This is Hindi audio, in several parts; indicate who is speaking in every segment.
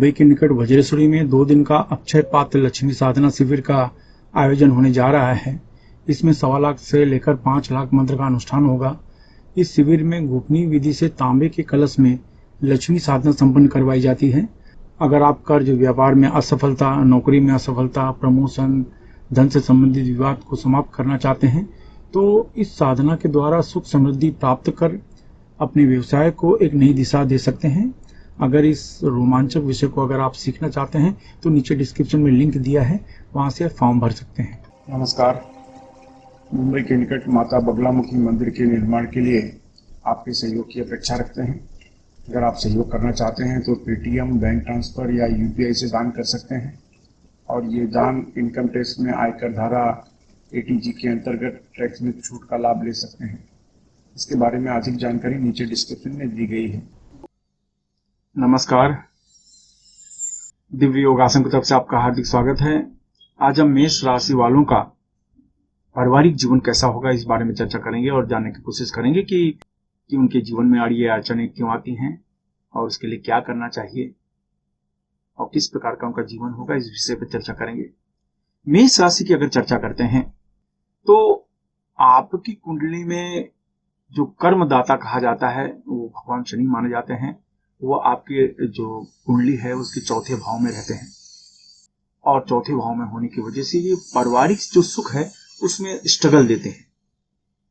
Speaker 1: मुंबई के निकट वज्रेश्वरी में 2 दिन का अक्षय पात्र लक्ष्मी साधना शिविर का आयोजन होने जा रहा है। इसमें 1.25 लाख से लेकर 5 लाख मंत्र का अनुष्ठान होगा। इस शिविर में गोपनीय विधि से तांबे के कलश में लक्ष्मी साधना संपन्न करवाई जाती है। अगर आप कर्ज, व्यापार में असफलता, नौकरी में असफलता, प्रमोशन, धन से संबंधित विवाद को समाप्त करना चाहते हैं तो इस साधना के द्वारा सुख समृद्धि प्राप्त कर अपने व्यवसाय को एक नई दिशा दे सकते हैं। अगर इस रोमांचक विषय को अगर आप सीखना चाहते हैं तो नीचे डिस्क्रिप्शन में लिंक दिया है, वहां से फॉर्म भर सकते हैं।
Speaker 2: नमस्कार। मुंबई के निकट माता बगलामुखी मंदिर के निर्माण के लिए आपके सहयोग की अपेक्षा रखते हैं। अगर आप सहयोग करना चाहते हैं तो पेटीएम, बैंक ट्रांसफर या यूपीआई से दान कर सकते हैं और ये दान इनकम टैक्स में आयकर धारा एटीजी के अंतर्गत टैक्स में छूट का लाभ ले सकते हैं। इसके बारे में अधिक जानकारी नीचे डिस्क्रिप्शन में दी गई है।
Speaker 1: नमस्कार, दिव्य योगासन की तरफ से आपका हार्दिक स्वागत है। आज हम मेष राशि वालों का पारिवारिक जीवन कैसा होगा इस बारे में चर्चा करेंगे और जानने की कोशिश करेंगे कि उनके जीवन में ये अड़चनें क्यों आती हैं और उसके लिए क्या करना चाहिए और किस प्रकार का उनका जीवन होगा, इस विषय पर चर्चा करेंगे। मेष राशि की अगर चर्चा करते हैं तो आपकी कुंडली में जो कर्मदाता कहा जाता है वो भगवान शनि माने जाते हैं। वो आपके जो कुंडली है उसके चौथे भाव में रहते हैं और चौथे भाव में होने की वजह से ये पारिवारिक जो सुख है उसमें स्ट्रगल देते हैं,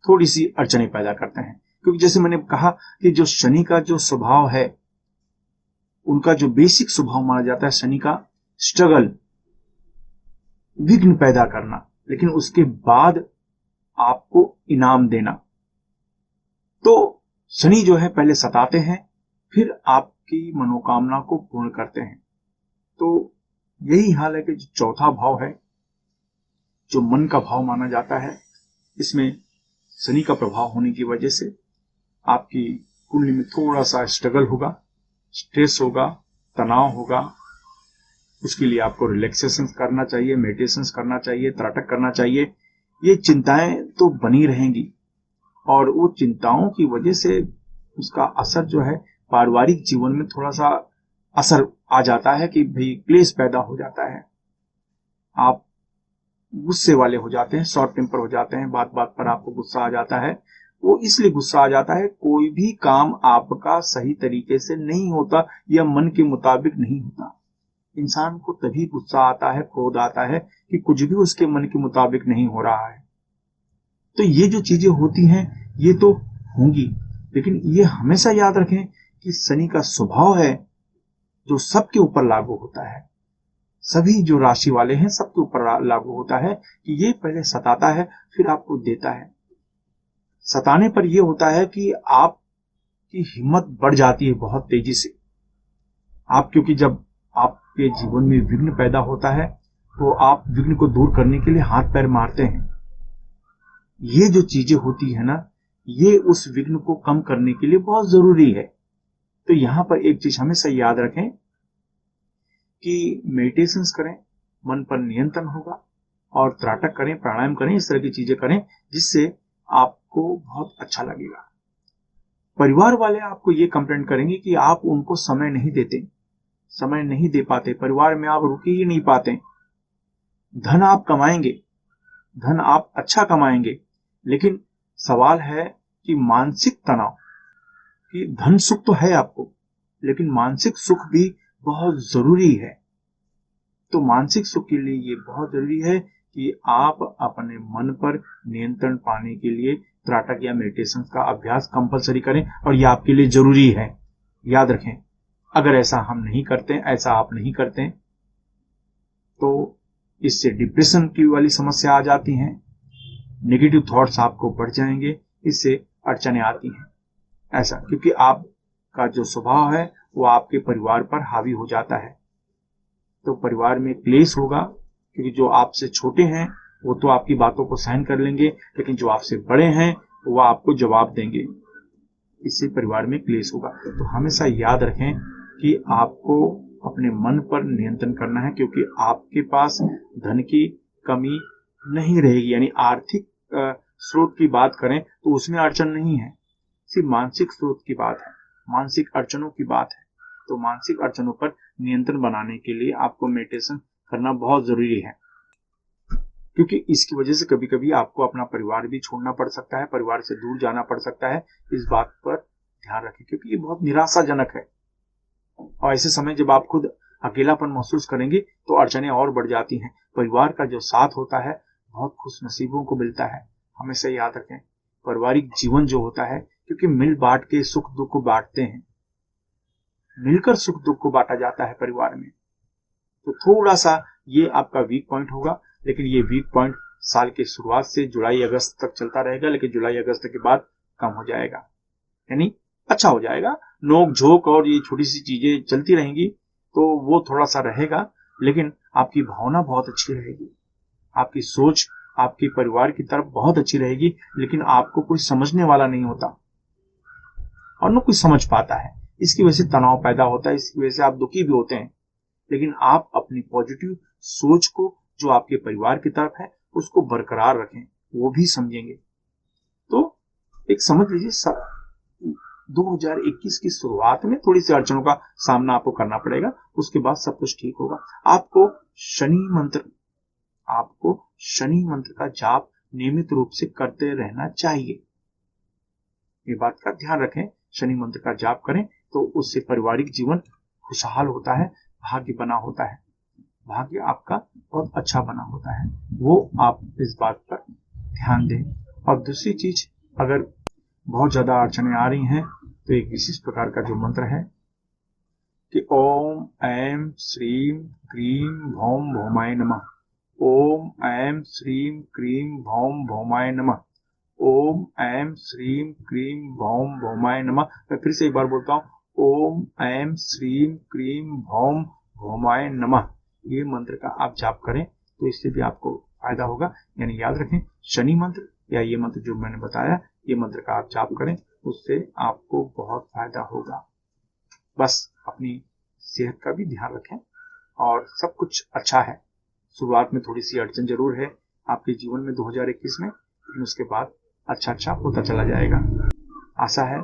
Speaker 1: थोड़ी सी अड़चनें पैदा करते हैं। क्योंकि जैसे मैंने कहा कि जो शनि का जो स्वभाव है, उनका जो बेसिक स्वभाव माना जाता है शनि का स्ट्रगल, विघ्न पैदा करना, लेकिन उसके बाद आपको इनाम देना। तो शनि जो है पहले सताते हैं, फिर आपकी मनोकामना को पूर्ण करते हैं। तो यही हाल है कि जो चौथा भाव है, जो मन का भाव माना जाता है, इसमें शनि का प्रभाव होने की वजह से आपकी कुंडली में थोड़ा सा स्ट्रगल होगा, स्ट्रेस होगा, तनाव होगा। उसके लिए आपको रिलैक्सेशन करना चाहिए, मेडिटेशन करना चाहिए, त्राटक करना चाहिए। ये चिंताएं तो बनी रहेंगी और वो चिंताओं की वजह से उसका असर जो है पारिवारिक जीवन में थोड़ा सा असर आ जाता है कि भाई क्लेश पैदा हो जाता है। आप गुस्से वाले हो जाते हैं, शॉर्ट टेम्पर हो जाते हैं, बात बात पर आपको गुस्सा आ जाता है। वो इसलिए गुस्सा आ जाता है, कोई भी काम आपका सही तरीके से नहीं होता या मन के मुताबिक नहीं होता। इंसान को तभी गुस्सा आता है, क्रोध आता है कि कुछ भी उसके मन के मुताबिक नहीं हो रहा है। तो ये जो चीजें होती हैं ये तो होंगी, लेकिन ये हमेशा याद रखें कि शनि का स्वभाव है जो सबके ऊपर लागू होता है, सभी जो राशि वाले हैं सबके ऊपर लागू होता है कि ये पहले सताता है फिर आपको देता है। सताने पर यह होता है कि आपकी हिम्मत बढ़ जाती है बहुत तेजी से। क्योंकि जब आपके जीवन में विघ्न पैदा होता है तो आप विघ्न को दूर करने के लिए हाथ पैर मारते हैं। ये जो चीजें होती है ना, ये उस विघ्न को कम करने के लिए बहुत जरूरी है। तो यहां पर एक चीज हमेशा याद रखें कि मेडिटेशन करें, मन पर नियंत्रण होगा, और त्राटक करें, प्राणायाम करें, इस तरह की चीजें करें जिससे आपको बहुत अच्छा लगेगा। परिवार वाले आपको ये कंप्लेंट करेंगे कि आप उनको समय नहीं देते, समय नहीं दे पाते, परिवार में आप रुक ही नहीं पाते। धन आप कमाएंगे, धन आप अच्छा कमाएंगे, लेकिन सवाल है कि मानसिक तनाव, कि धन सुख तो है आपको लेकिन मानसिक सुख भी बहुत जरूरी है। तो मानसिक सुख के लिए ये बहुत जरूरी है कि आप अपने मन पर नियंत्रण पाने के लिए त्राटक या मेडिटेशन का अभ्यास कंपलसरी करें, और ये आपके लिए जरूरी है। याद रखें, अगर ऐसा हम नहीं करते, ऐसा आप नहीं करते, तो इससे डिप्रेशन की वाली समस्या आ जाती हैं, नेगेटिव थॉट्स आपको बढ़ जाएंगे, इससे अड़चने आती हैं। ऐसा क्योंकि आपका जो स्वभाव है वो आपके परिवार पर हावी हो जाता है। तो परिवार में क्लेश होगा, क्योंकि जो आपसे छोटे हैं वो तो आपकी बातों को सहन कर लेंगे, लेकिन जो आपसे बड़े हैं वो आपको जवाब देंगे। इससे परिवार में क्लेश होगा। तो हमेशा याद रखें कि आपको अपने मन पर नियंत्रण करना है, क्योंकि आपके पास धन की कमी नहीं रहेगी। यानी आर्थिक स्रोत की बात करें तो उसमें अड़चन नहीं है, सिर्फ मानसिक स्रोत की बात है, मानसिक अड़चनों की बात है। तो मानसिक अड़चनों पर नियंत्रण बनाने के लिए आपको मेडिटेशन करना बहुत जरूरी है, क्योंकि इसकी वजह से कभी कभी आपको अपना परिवार भी छोड़ना पड़ सकता है, परिवार से दूर जाना पड़ सकता है। इस बात पर ध्यान रखें, क्योंकि ये बहुत निराशाजनक है। और ऐसे समय जब आप खुद अकेलापन महसूस करेंगे तो अड़चनें और बढ़ जाती हैं। परिवार का जो साथ होता है बहुत खुश नसीबों को मिलता है। हमेशा याद रखें, पारिवारिक जीवन जो होता है, क्योंकि मिल बांट के सुख दुख को बांटते हैं, मिलकर सुख दुख को बांटा जाता है परिवार में। तो थोड़ा सा ये आपका वीक पॉइंट होगा, लेकिन ये वीक पॉइंट साल की शुरुआत से जुलाई अगस्त तक चलता रहेगा, लेकिन जुलाई अगस्त के बाद कम हो जाएगा, यानी अच्छा हो जाएगा। नोक झोंक और ये छोटी सी चीजें चलती रहेंगी तो वो थोड़ा सा रहेगा, लेकिन आपकी भावना बहुत अच्छी रहेगी, आपकी सोच आपके परिवार की तरफ बहुत अच्छी रहेगी, लेकिन आपको कोई समझने वाला नहीं होता और न कोई समझ पाता है। इसकी वजह से तनाव पैदा होता है, इसकी वजह से आप दुखी भी होते हैं। लेकिन आप अपनी पॉजिटिव सोच को जो आपके परिवार की तरफ है उसको बरकरार रखें, वो भी समझेंगे। तो एक समझ लीजिए 2021 की शुरुआत में थोड़ी सी अड़चनों का सामना आपको करना पड़ेगा, उसके बाद सब कुछ ठीक होगा। आपको शनि मंत्र का जाप नियमित रूप से करते रहना चाहिए। ये बात का ध्यान रखें, शनि मंत्र का जाप करें तो उससे पारिवारिक जीवन खुशहाल होता है, भाग्य बना होता है, भाग्य आपका बहुत अच्छा बना होता है। वो आप इस बात पर ध्यान दें। और दूसरी चीज, अगर बहुत ज्यादा अड़चने आ रही हैं तो एक विशेष प्रकार का जो मंत्र है कि ओम ऐं श्रीं क्रीं भौम भौमाय नमः, ओम ऐं श्रीं क्रीं भौम भौमाय नमः, ओम ऐं श्रीं क्रीं भौम भौमाय नमः। मैं फिर से एक बार बोलता हूँ, ओम ऐं श्रीं क्रीं भौम भौमाय नमः। ये मंत्र का आप जाप करें तो इससे भी आपको फायदा होगा। यानी याद रखें, शनि मंत्र या ये मंत्र जो मैंने बताया, ये मंत्र का आप जाप करें, उससे आपको बहुत फायदा होगा। बस अपनी सेहत का भी ध्यान रखें और सब कुछ अच्छा है। शुरुआत में थोड़ी सी अड़चन जरूर है आपके जीवन में 2021 में, लेकिन उसके बाद अच्छा होता चला जाएगा। आशा है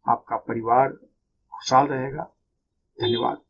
Speaker 1: आपका परिवार खुशहाल रहेगा। धन्यवाद।